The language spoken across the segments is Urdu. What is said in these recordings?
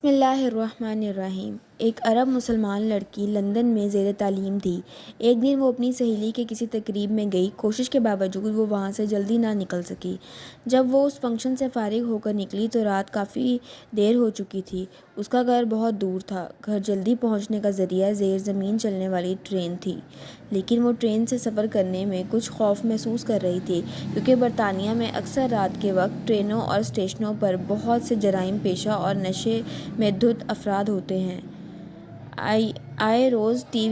بسم اللہ الرحمن الرحیم۔ ایک عرب مسلمان لڑکی لندن میں زیر تعلیم تھی۔ ایک دن وہ اپنی سہیلی کے کسی تقریب میں گئی۔ کوشش کے باوجود وہ وہاں سے جلدی نہ نکل سکی۔ جب وہ اس فنکشن سے فارغ ہو کر نکلی تو رات کافی دیر ہو چکی تھی۔ اس کا گھر بہت دور تھا۔ گھر جلدی پہنچنے کا ذریعہ زیر زمین چلنے والی ٹرین تھی، لیکن وہ ٹرین سے سفر کرنے میں کچھ خوف محسوس کر رہی تھی، کیونکہ برطانیہ میں اکثر رات کے وقت ٹرینوں اور اسٹیشنوں پر بہت سے جرائم پیشہ اور نشے میں دھت افراد ہوتے ہیں۔ آئے روز ٹی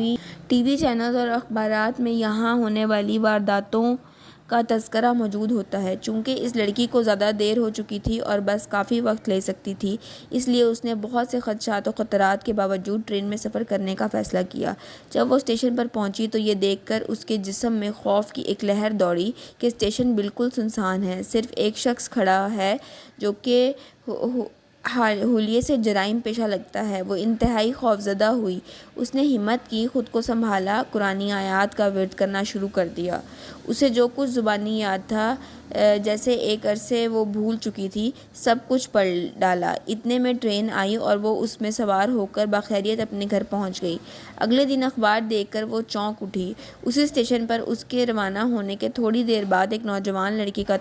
وی چینلز اور اخبارات میں یہاں ہونے والی وارداتوں کا تذکرہ موجود ہوتا ہے۔ چونکہ اس لڑکی کو زیادہ دیر ہو چکی تھی اور بس کافی وقت لے سکتی تھی، اس لیے اس نے بہت سے خدشات و خطرات کے باوجود ٹرین میں سفر کرنے کا فیصلہ کیا۔ جب وہ اسٹیشن پر پہنچی تو یہ دیکھ کر اس کے جسم میں خوف کی ایک لہر دوڑی کہ اسٹیشن بالکل سنسان ہے، صرف ایک شخص کھڑا ہے جو کہ حلیے سے جرائم پیشہ لگتا ہے۔ وہ انتہائی خوفزدہ ہوئی۔ اس نے ہمت کی، خود کو سنبھالا، قرآنی آیات کا ورد کرنا شروع کر دیا۔ اسے جو کچھ زبانی یاد تھا، جیسے ایک عرصے وہ بھول چکی تھی، سب کچھ پڑھ ڈالا۔ اتنے میں ٹرین آئی اور وہ اس میں سوار ہو کر بخیریت اپنے گھر پہنچ گئی۔ اگلے دن اخبار دیکھ کر وہ چونک اٹھی۔ اسی اسٹیشن پر اس کے روانہ ہونے کے تھوڑی دیر بعد ایک نوجوان لڑکی کا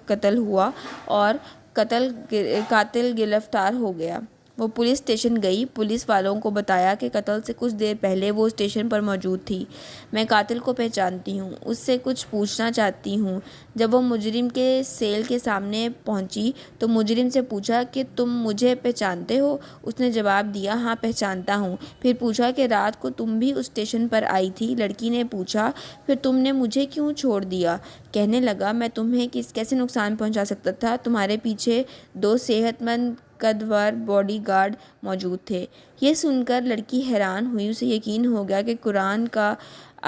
قتل ہوا اور قاتل گرفتار ہو گیا۔ وہ پولیس اسٹیشن گئی۔ پولیس والوں کو بتایا کہ قتل سے کچھ دیر پہلے وہ اسٹیشن پر موجود تھی۔ میں قاتل کو پہچانتی ہوں، اس سے کچھ پوچھنا چاہتی ہوں۔ جب وہ مجرم کے سیل کے سامنے پہنچی تو مجرم سے پوچھا کہ تم مجھے پہچانتے ہو؟ اس نے جواب دیا، ہاں پہچانتا ہوں۔ پھر پوچھا کہ رات کو تم بھی اس اسٹیشن پر آئی تھی؟ لڑکی نے پوچھا، پھر تم نے مجھے کیوں چھوڑ دیا؟ کہنے لگا، میں تمہیں کیسے نقصان پہنچا سکتا تھا؟ تمہارے پیچھے 2 صحت مند قدور باڈی گارڈ موجود تھے۔ یہ سن کر لڑکی حیران ہوئی۔ اسے یقین ہو گیا کہ قرآن کا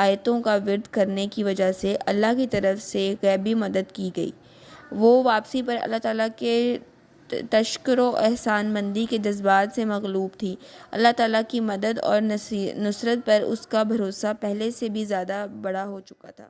آیتوں کا ورد کرنے کی وجہ سے اللہ کی طرف سے غیبی مدد کی گئی۔ وہ واپسی پر اللہ تعالیٰ کے تشکر و احسان مندی کے جذبات سے مغلوب تھی۔ اللہ تعالیٰ کی مدد اور نصرت پر اس کا بھروسہ پہلے سے بھی زیادہ بڑا ہو چکا تھا۔